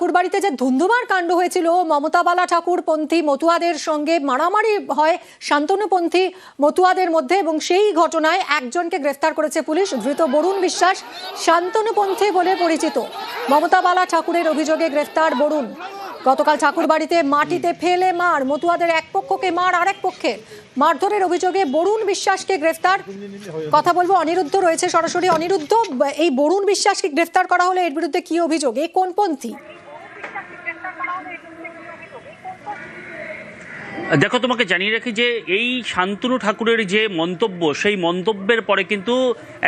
ঠাকুরবাড়িতে যে ধুন্ধুমার কাণ্ড হয়েছিল, মমতাবালা ঠাকুর পন্থী মতুয়াদের সঙ্গে মারামারি হয় শান্তনুপন্থী মতুয়াদের মধ্যে, এবং সেই ঘটনায় একজনকে গ্রেফতার করেছে পুলিশ। ধৃত বরুণ বিশ্বাস শান্তনুপন্থী বলে পরিচিত। মমতাবালা ঠাকুরের অভিযোগে গ্রেফতার বরুণ। গতকাল ঠাকুরবাড়িতে মাটিতে ফেলে মার, মতুয়াদের এক পক্ষকে মার আরেক পক্ষে মারধরের অভিযোগে বরুণ বিশ্বাসকে গ্রেফতার। কথা বলবো, অনিরুদ্ধ রয়েছে সরাসরি। অনিরুদ্ধ, এই বরুণ বিশ্বাসকে গ্রেফতার করা হলে এর বিরুদ্ধে কি অভিযোগ? এ কোন পন্থী? দেখো, তোমাকে জানিয়ে রাখি যে এই শান্তনু ঠাকুরের যে মন্তব্য, সেই মন্তব্যের পরে কিন্তু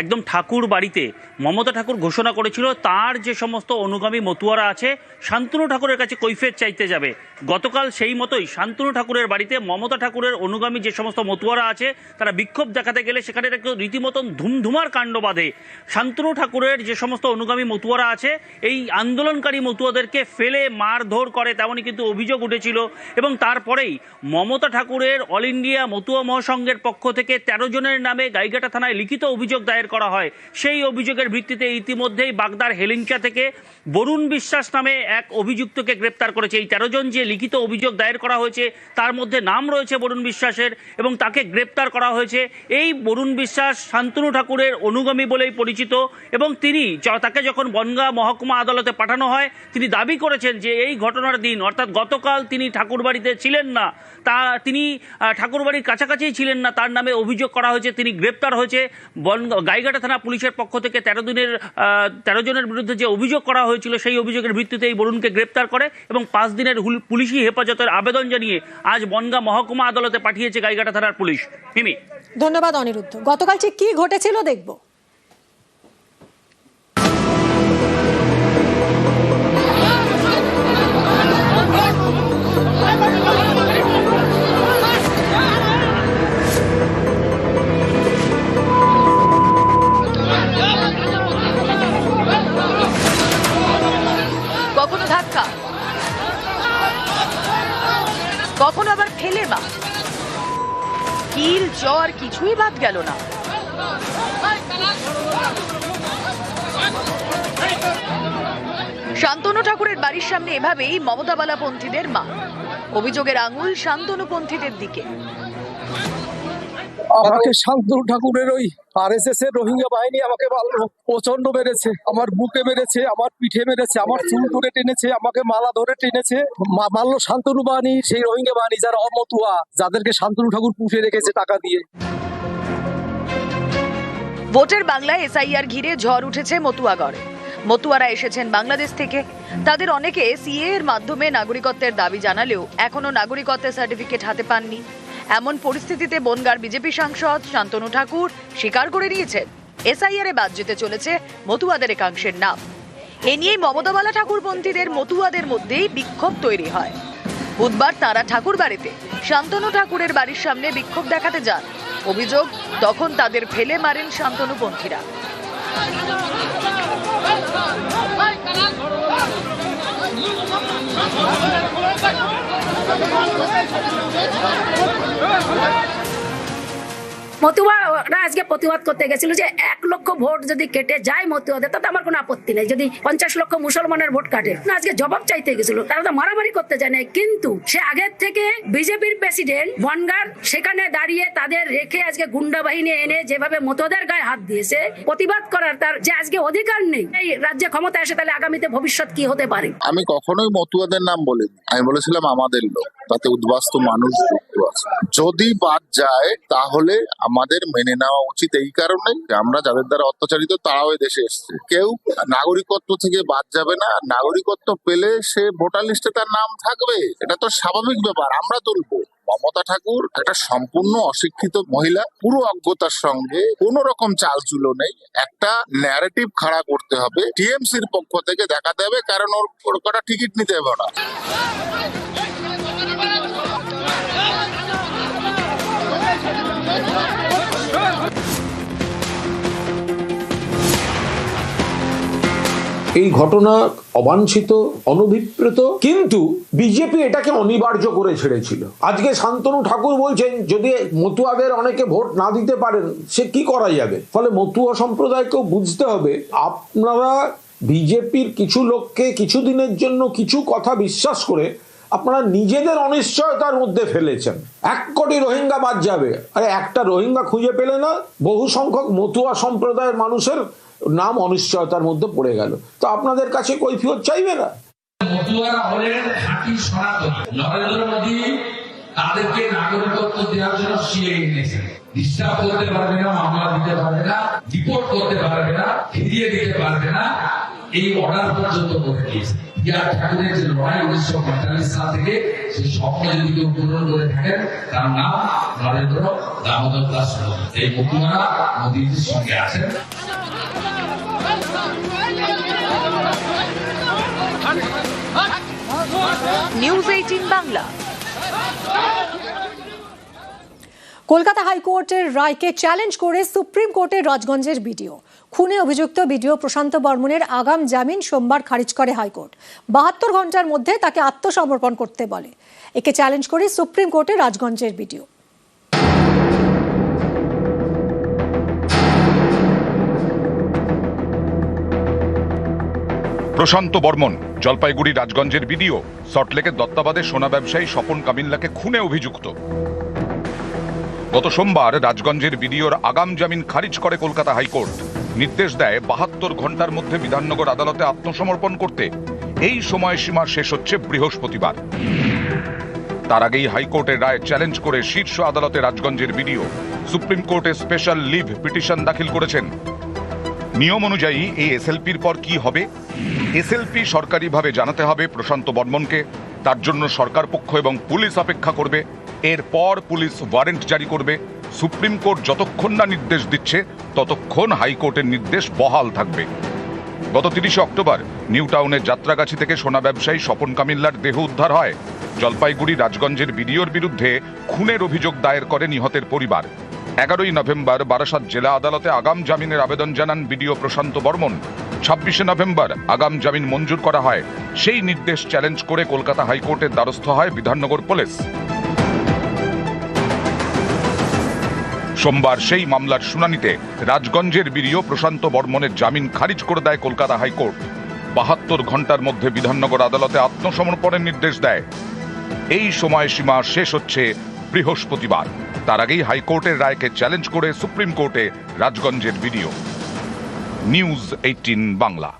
একদম ঠাকুর বাড়িতে মমতা ঠাকুর ঘোষণা করেছিল তার যে সমস্ত অনুগামী মতুয়ারা আছে শান্তনু ঠাকুরের কাছে কৈফিয়ত চাইতে যাবে। গতকাল সেই মতোই শান্তনু ঠাকুরের বাড়িতে মমতা ঠাকুরের অনুগামী যে সমস্ত মতুয়ারা আছে তারা বিক্ষোভ দেখাতে গেলে সেখানে রীতিমতন ধুমধুমার কাণ্ড বাঁধে। শান্তনু ঠাকুরের যে সমস্ত অনুগামী মতুয়ারা আছে এই আন্দোলনকারী মতুয়াদেরকে ফেলে মারধর করে, তেমনই কিন্তু অভিযোগ উঠেছিল। এবং তারপরেই মমতা ঠাকুরের অল ইন্ডিয়া মতুয়া মহাসংঘের পক্ষ থেকে 13 জনের নামে গাইঘাটা থানায় লিখিত অভিযোগ দায়ের করা হয়। সেই অভিযোগের ভিত্তিতে ইতিমধ্যেই বাগদার হেলিঞ্চা থেকে বরুণ বিশ্বাস নামে এক অভিযুক্তকে গ্রেপ্তার করেছে। এই 13 জন যে লিখিত অভিযোগ দায়ের করা হয়েছে তার মধ্যে নাম রয়েছে বরুণ বিশ্বাসের, এবং তাকে গ্রেপ্তার করা হয়েছে। এই বরুণ বিশ্বাস শান্তনু ঠাকুরের অনুগামী বলেই পরিচিত, এবং তাকে যখন বনগাঁ মহকুমা আদালতে পাঠানো হয় তিনি দাবি করেছেন যে এই ঘটনার দিন অর্থাৎ গতকাল তিনি ঠাকুরবাড়িতে ছিলেন না, তিনি ঠাকুরবাড়ির কাছাকাছি ছিলেন না, তার নামে অভিযোগ করা হয়েছে। তিনি গ্রেপ্তার হয়েছে। গাইঘাটা থানা পুলিশের পক্ষ থেকে 13 জনের বিরুদ্ধে যে অভিযোগ করা হয়েছিল সেই অভিযোগের ভিত্তিতে এই বরুণকে গ্রেপ্তার করে এবং 5 দিনের পুলিশি হেফাজতের আবেদন জানিয়ে আজ বনগাঁ মহকুমা আদালতে পাঠিয়েছে গাইঘাটা থানার পুলিশ। মিমি, ধন্যবাদ অনিরুদ্ধ। গতকাল ঠিক কি ঘটেছিল দেখব। কখনো ধাক্কা, কখনো আবার ফেলে মা, কিল জ্বর কিছুই বাদ গেল না। শান্তনু ঠাকুরের বাড়ির সামনে এভাবেই মমতাবালা পন্থীদের মা। অভিযোগের আঙুল শান্তনু পন্থীদের দিকে। আমাকে শান্তনু ঠাকুরের ওই আরএসএস এর রোহিঙ্গা বাহিনী আমাকে প্রচন্ড মেরেছে। আমার বুকে মেরেছে, আমার পিঠে মেরেছে, আমার চুল ধরে টেনেছে, আমাকে মালা ধরে টেনেছে। মারলো শান্তনু বাহিনী, সেই রোহিঙ্গা বাহিনী যারা অমতুয়া, যাদেরকে শান্তনু ঠাকুর পুষে রেখেছে টাকা দিয়ে। ভোটের বাংলায় এসআইআর ঘিরে ঝড় উঠেছে মতুয়াগড়ে। মতুয়ারা এসেছেন বাংলাদেশ থেকে। তাদের অনেকে সিএ এর মাধ্যমে নাগরিকত্বের দাবি জানালেও এখনো নাগরিকত্বের সার্টিফিকেট হাতে পাননি। এমন পরিস্থিতিতে বনগাঁর বিজেপি সাংসদ শান্তনু ঠাকুর স্বীকার করে নিয়েছেন এসআইআর এ বাদ যেতে চলেছে মতুয়াদের একাংশের নাম। এ নিয়েই মমতাবালা ঠাকুরপন্থীদের মতুয়াদের মধ্যেই বিক্ষোভ তৈরি হয়। বুধবার তারা ঠাকুর বাড়িতে শান্তনু ঠাকুরের বাড়ির সামনে বিক্ষোভ দেখাতে যান। অভিযোগ, তখন তাদের ফেলে মারেন শান্তনুপন্থীরা। মতুয়ারা আজকে প্রতিবাদ করতে গেছিল যে 1 লক্ষ ভোট যদি কেটে যায় মতুয়াদের, তাতে আমার কোনো আপত্তি নেই। যদি 50 লক্ষ মুসলমানের ভোট কাটে, না, আজকে জবাব চাইতে গেছিল। তারা তো মারামারি করতে চায় না, কিন্তু সে আগের থেকে বিজেপির প্রেসিডেন্ট বনগাঁর সেখানে দাঁড়িয়ে তাদের রেখে আজকে গুন্ডা বাহিনী এনে যেভাবে মতুয়াদের গায়ে হাত দিয়েছে, প্রতিবাদ করার তার যে আজকে অধিকার নেই। এই রাজ্যে ক্ষমতা এসে তাহলে আগামীতে ভবিষ্যৎ কি হতে পারে? আমি কখনোই মতুয়াদের নাম বলিনি, আমি বলেছিলাম আমাদের লোক, তাতে উদ্বাস্তু মানুষ যুক্ত আছে। যদি বাদ যায় তাহলে আমাদের মেনে নেওয়া উচিত। এই কারণে আমরা যাদের দ্বারা অত্যাচারিত তারাও এই দেশে এসছে। কেউ নাগরিকত্ব থেকে বাদ যাবে না। নাগরিকত্ব পেলে সে ভোটার লিস্টে তার নাম থাকবে, এটা তো স্বাভাবিক ব্যাপার। আমরা তুলবো। মমতা ঠাকুর একটা সম্পূর্ণ অশিক্ষিত মহিলা, পুরো অজ্ঞতার সঙ্গে কোন রকম চালচুলো নেই। একটা ন্যারেটিভ খাড়া করতে হবে, টিএমসির পক্ষ থেকে দেখাতে হবে, কারণ ওর কটা টিকিট নিতে হবে না। এই ঘটনা অবাঞ্ছিত, অনভিপ্রেত, কিন্তু বিজেপি এটাকে অনিবার্য করে ছেড়েছিল। আজকে শান্তনু ঠাকুর বলছেন যদি মতুয়াদের অনেকে ভোট না দিতে পারেন সে কি করা যাবে। ফলে মতুয়া সম্প্রদায়কেও বুঝতে হবে আপনারা বিজেপির কিছু লোককে কিছুদিনের জন্য কিছু কথা বিশ্বাস করে আপনারা নিজেদের অনিশ্চয়তার মধ্যে ফেলেছেন। 1 কোটি রোহিঙ্গা বাদ যাবে, আরে একটা রোহিঙ্গা খুঁজে পেলে না, বহু সংখ্যক মতুয়া সম্প্রদায়ের মানুষের নাম অনিশ্চয়তার মধ্যে পড়ে গেল। তো আপনাদের কাছে কৈফিয়ত চাইবে না? মতুয়ারা হলেন খাঁটি সনাতন। নরেন্দ্র মোদী তাদেরকে নাগরিকত্ব দেওয়ার জন্য সিএ এনেছে। ডিস্টার্ব করতে পারবে না, মামলা দিতে পারবে না, ডিপোর্ট করতে পারবে না, ফিরিয়ে দিতে পারবে না, এই অর্ডার পর্যন্ত করে দিয়েছে। বিআর ঠাকুরের যে লড়াই 1945 সাল থেকে, সেই স্বপ্ন যদি কেউ পূরণ করে থাকেন, তার নাম নরেন্দ্র দামোদর দাস মোদী। এই মতুয়ারা মোদীর সঙ্গে আছেন। নিউজ 18 বাংলা। কলকাতা হাইকোর্টের রায়কে চ্যালেঞ্জ করে সুপ্রিম কোর্টের রাজগঞ্জের বিডিও। খুনে অভিযুক্ত বিডিও প্রশান্ত বর্মনের আগাম জামিন সোমবার খারিজ করে হাইকোর্ট। 72 ঘন্টার মধ্যে তাকে আত্মসমর্পণ করতে বলে। একে চ্যালেঞ্জ করে সুপ্রিম কোর্টের রাজগঞ্জের বিডিও। প্রশান্ত বর্মন জলপাইগুড়ি রাজগঞ্জের বিডিও, সল্টলেকের দত্তাবাদে সোনা ব্যবসায়ী স্বপন কামিল্লাকে খুনে অভিযুক্ত। গত সোমবার রাজগঞ্জের বিডিওর আগাম জামিন খারিজ করে কলকাতা হাইকোর্ট। নির্দেশ দেয় 72 ঘন্টার মধ্যে বিধাননগর আদালতে আত্মসমর্পণ করতে। এই সময়সীমা শেষ হচ্ছে বৃহস্পতিবার। তার আগেই হাইকোর্টের রায় চ্যালেঞ্জ করে শীর্ষ আদালতে রাজগঞ্জের বিডিও সুপ্রিম কোর্টে স্পেশাল লিভ পিটিশন দাখিল করেছেন। নিয়ম অনুযায়ী এই এসএলপির পর কি হবে? এসএলপি সরকারিভাবে জানাতে হবে প্রশান্ত বর্মনকে। তার জন্য সরকার পক্ষ এবং পুলিশ অপেক্ষা করবে। এরপর পুলিশ ওয়ারেন্ট জারি করবে। সুপ্রিম কোর্ট যতক্ষণ না নির্দেশ দিচ্ছে ততক্ষণ হাইকোর্টের নির্দেশ বহাল থাকবে। গত 30 অক্টোবর নিউ টাউনের যাত্রাগাছি থেকে সোনা ব্যবসায়ী স্বপন কামিল্লার দেহ উদ্ধার হয়। জলপাইগুড়ি রাজগঞ্জের বিডিওর বিরুদ্ধে খুনের অভিযোগ দায়ের করে নিহতের পরিবার। 11ই নভেম্বর বারাসাত জেলা আদালতে আগাম জামিনের আবেদন জানান বিডিও প্রশান্ত বর্মন। 26শে নভেম্বর আগাম জামিন মঞ্জুর করা হয়। সেই নির্দেশ চ্যালেঞ্জ করে কলকাতা হাইকোর্টের দ্বারস্থ হয় বিধাননগর পুলিশ। সোমবার সেই মামলার শুনানিতে রাজগঞ্জের বিডিও প্রশান্ত বর্মনের জামিন খারিজ করে দেয় কলকাতা হাইকোর্ট। 72 ঘন্টার মধ্যে বিধাননগর আদালতে আত্মসমর্পণের নির্দেশ দেয়। এই সময়সীমা শেষ হচ্ছে বৃহস্পতিবার। তার আগেই হাইকোর্টের রায়কে চ্যালেঞ্জ করে সুপ্রিম কোর্টে রাজগঞ্জের বিডিও। নিউজ 18 বাংলা।